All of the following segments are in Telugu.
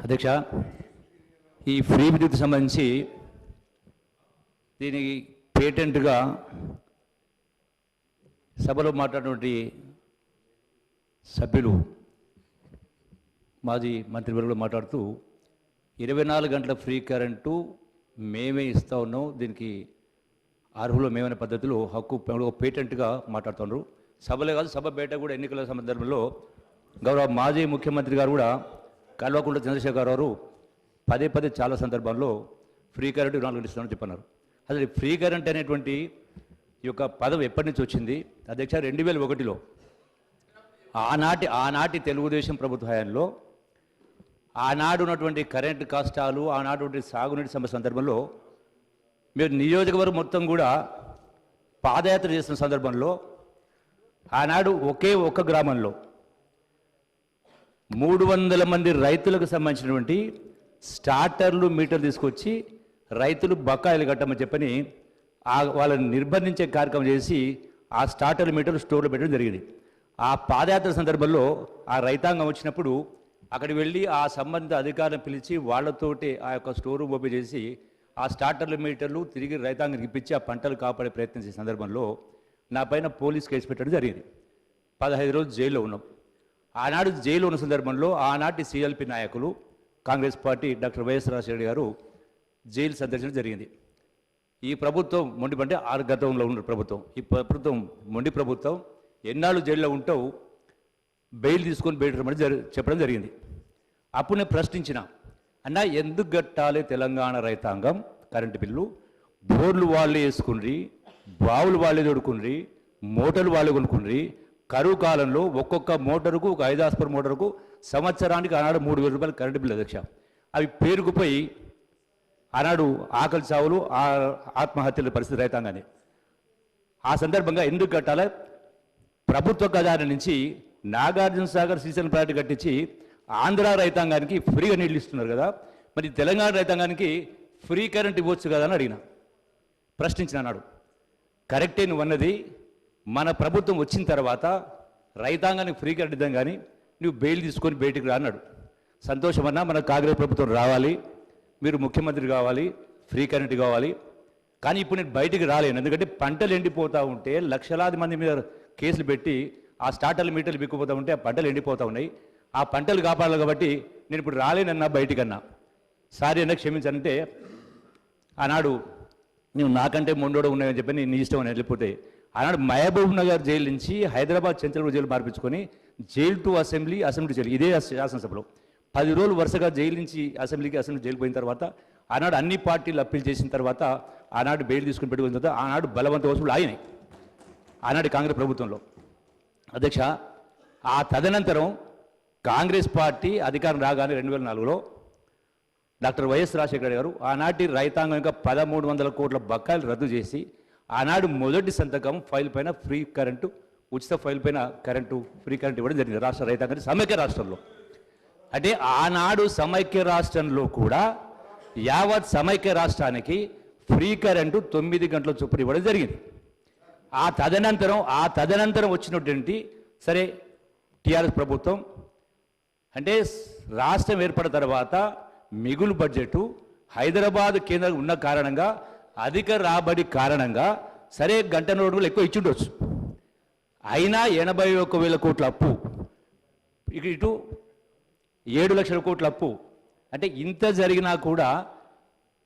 అధ్యక్ష, ఈ ఫ్రీ విద్యుత్ సంబంధించి దీనికి పేటెంట్గా సభలో మాట్లాడినటువంటి సభ్యులు మాజీ మంత్రివర్గంలో మాట్లాడుతూ 24 గంటల ఫ్రీ కరెంటు మేమే ఇస్తూ ఉన్నాం, దీనికి అర్హులు మేమనే పద్ధతిలో హక్కు పేటెంట్గా మాట్లాడుతున్నారు. సభలే కాదు, సభ బయట కూడా ఎన్నికల సందర్భంలో గౌరవ మాజీ ముఖ్యమంత్రి గారు కూడా కల్వకుంట్ల చంద్రశేఖర్ గారు పదే పదే చాలా సందర్భాల్లో ఫ్రీ కరెంట్ 24 గంటలు ఇస్తామని చెప్పన్నారు. అసలు ఫ్రీ కరెంట్ అనేటువంటి ఈ యొక్క పదం ఎప్పటి నుంచి వచ్చింది అధ్యక్ష? 2001లో ఆనాటి తెలుగుదేశం ప్రభుత్వ హయాంలో ఆనాడు ఉన్నటువంటి కరెంటు కష్టాలు, ఆనాడు సాగునీటి సమస్య సందర్భంలో మీరు నియోజకవర్గం మొత్తం కూడా పాదయాత్ర చేస్తున్న సందర్భంలో ఆనాడు ఒక్క గ్రామంలో 300 మంది రైతులకు సంబంధించినటువంటి స్టార్టర్లు మీటర్లు తీసుకొచ్చి రైతులు బకాయిలు కట్టమని చెప్పని వాళ్ళని నిర్బంధించే కార్యక్రమం చేసి ఆ స్టార్టర్లు మీటర్లు స్టోర్లో పెట్టడం జరిగింది. ఆ పాదయాత్ర సందర్భంలో ఆ రైతాంగం వచ్చినప్పుడు అక్కడికి వెళ్ళి ఆ సంబంధిత అధికారులను పిలిచి వాళ్ళతోటి ఆ యొక్క స్టోర్ ఓపెన్ చేసి ఆ స్టార్టర్ల మీటర్లు తిరిగి రైతాంగానికి ఇప్పించి ఆ పంటలు కాపాడే ప్రయత్నం చేసే సందర్భంలో నా పైన పోలీస్ కేసు పెట్టడం జరిగింది. 15 రోజులు జైల్లో ఉన్నాం. ఆనాడు జైల్లో ఉన్న సందర్భంలో ఆనాటి సిఎల్పి నాయకులు Congress party doctor YS Rajasekhara గారు జైలు సందర్శన జరిగింది. ఈ ప్రభుత్వం మొండి గతంలో ఉన్న ప్రభుత్వం, ఈ ప్రభుత్వం మొండి ప్రభుత్వం ఎన్నాళ్ళు జైల్లో ఉంటావు, బెయిల్ తీసుకొని బయట చెప్పడం జరిగింది. అప్పుడు నేను ప్రశ్నించిన, అన్నా ఎందుకు కట్టాలి తెలంగాణ రైతాంగం కరెంటు బిల్లు? బోర్లు వాళ్ళే వేసుకుని, బావులు వాళ్ళే తోడుకుని, మోటార్లు వాళ్ళే కొనుక్కుని, కరువు కాలంలో ఒక్కొక్క మోటారుకు ఒక 5 హార్స్పవర్ మోటారుకు సంవత్సరానికి ఆనాడు 3,000 రూపాయలు కరెంటు బిల్లు అధ్యక్ష. అవి పేరుకుపోయి ఆనాడు ఆకలి చావులు, ఆత్మహత్యల పరిస్థితి రైతాంగాన్ని. ఆ సందర్భంగా ఎందుకు కట్టాలి? ప్రభుత్వ ఖజానా నుంచి నాగార్జున సాగర్ శ్రీశైలం ప్రాజెక్టు కట్టించి ఆంధ్ర రైతాంగానికి ఫ్రీగా నీళ్ళు ఇస్తున్నారు కదా, మరి తెలంగాణ రైతాంగానికి ఫ్రీ కరెంట్ ఇవ్వచ్చు కదా అని అడిగిన, ప్రశ్నించిన. అన్నాడు, కరెక్టే నువ్వు అన్నది, మన ప్రభుత్వం వచ్చిన తర్వాత రైతాంగానికి ఫ్రీ కరెంట్ ఇద్దాం కానీ నువ్వు బెయిల్ తీసుకొని బయటికి రా అన్నాడు. సంతోషమన్నా, మన కాంగ్రెస్ ప్రభుత్వం రావాలి, మీరు ముఖ్యమంత్రి కావాలి, ఫ్రీ కరెంట్ కావాలి. కానీ ఇప్పుడు నేను బయటికి రాలేను, ఎందుకంటే పంటలు ఎండిపోతూ ఉంటే లక్షలాది మంది మీద కేసులు పెట్టి ఆ స్టార్టర్లు మీటర్లు బిక్కుపోతూ ఉంటే ఆ పంటలు ఎండిపోతూ ఉన్నాయి. ఆ పంటలు కాపాడాలి కాబట్టి నేను ఇప్పుడు రాలేనన్నా బయటికన్నా. సారీ అన్నా క్షమించానంటే ఆనాడు నువ్వు నాకంటే మొండోడు ఉన్నాయని చెప్పి నీ ఇష్టం అని వెళ్ళిపోతే ఆనాడు మహబూబ్ నగర్ జైలు నుంచి హైదరాబాద్ చంద్రబాబు జైలు మార్పించుకొని jail to assembly, assembly jail, ఇదే శాసనసభలో 10 రోజులు వరుసగా జైలు నుంచి అసెంబ్లీ జైలు పోయిన తర్వాత ఆనాడు అన్ని పార్టీలు అప్పీల్ చేసిన తర్వాత ఆనాడు బెయిల్ తీసుకుని పెట్టుకున్న తర్వాత ఆనాడు బలవంత వసూలు ఆయనే ఆనాడు కాంగ్రెస్ ప్రభుత్వంలో అధ్యక్ష. ఆ తదనంతరం కాంగ్రెస్ పార్టీ అధికారం రాగానే 2004లో డాక్టర్ వైఎస్ రాజశేఖర గారు ఆనాటి రైతాంగం ఇంకా 1,300 కోట్ల బకాయిలు రద్దు చేసి ఆనాడు మొదటి సంతకం ఫైల్ పైన ఫ్రీ కరెంటు, ఉచిత ఫైల్ పైన ఫ్రీ కరెంట్ ఇవ్వడం జరిగింది రాష్ట్ర రైతాంగానికి, సమైక్య రాష్ట్రంలో. అంటే ఆనాడు సమైక్య రాష్ట్రంలో కూడా యావత్ సమైక్య రాష్ట్రానికి ఫ్రీ కరెంటు 9 గంటల చొప్పున ఇవ్వడం జరిగింది. ఆ తదనంతరం వచ్చినటువంటి సరే టీఆర్ఎస్ ప్రభుత్వం అంటే రాష్ట్రం ఏర్పడిన తర్వాత మిగులు బడ్జెట్ హైదరాబాద్ కేంద్రం ఉన్న కారణంగా, అధిక రాబడి కారణంగా సరే గంట నోటులు ఎక్కువ ఇచ్చిండొచ్చు. అయినా 81,000 కోట్ల అప్పు, ఇటు 7 లక్షల కోట్ల అప్పు. అంటే ఇంత జరిగినా కూడా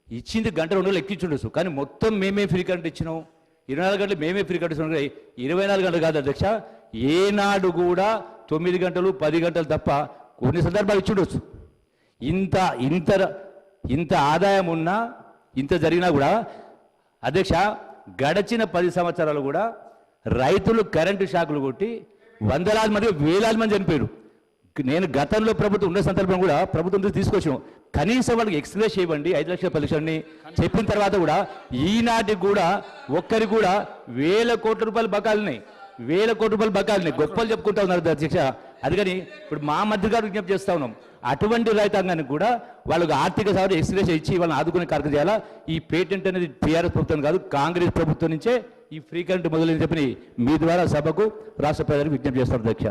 ఇచ్చింది గంట 2 గంటలు ఎక్కించుండొచ్చు, కానీ మొత్తం మేమే ఫ్రీ కరెంట్ ఇచ్చినాం. 24 గంటలు మేమే ఫ్రీ కరెంట్ ఇచ్చినాం. 24 గంటలు కాదు అధ్యక్ష, ఏనాడు కూడా 9 గంటలు 10 గంటలు తప్ప కొన్ని సందర్భాలు ఇచ్చుండొచ్చు. ఇంత ఆదాయం ఉన్నా, ఇంత జరిగినా కూడా అధ్యక్ష గడచిన 10 సంవత్సరాలు కూడా రైతులు కరెంటు షాకులు కొట్టి వందలాది మంది, వేలాది మంది చనిపోయారు. నేను గతంలో ప్రభుత్వం ఉన్న సందర్భం కూడా ప్రభుత్వం తీసుకొచ్చాం, కనీసం వాళ్ళకి ఎక్స్ప్రెస్ ఇవ్వండి 5 లక్షల పరీక్షని చెప్పిన తర్వాత కూడా ఈనాటికి కూడా ఒక్కరికి కూడా 1,000 కోట్ల రూపాయలు బకాలున్నాయి, 1,000 కోట్ల రూపాయలు బకాలున్నాయి. గొప్పలు చెప్పుకుంటా ఉన్నారు అధ్యక్ష. అందుకని ఇప్పుడు మా మంత్రి గారు విజ్ఞప్తి చేస్తా ఉన్నాం, అటువంటి రైతాంగానికి కూడా వాళ్ళకు ఆర్థిక సహాయం ఎక్స్ప్రెస్ ఇచ్చి వాళ్ళని ఆదుకునే కార్యక్రమం చేయాలా. ఈ పేటెంట్ అనేది టీఆర్ఎస్ ప్రభుత్వం కాదు, కాంగ్రెస్ ప్రభుత్వం నుంచే ఈ ఫ్రీ కరెంట్ మొదలైన చెప్పని మీ ద్వారా సభకు రాష్ట్ర ప్రజలకు విజ్ఞప్తి చేస్తారు అధ్యక్ష.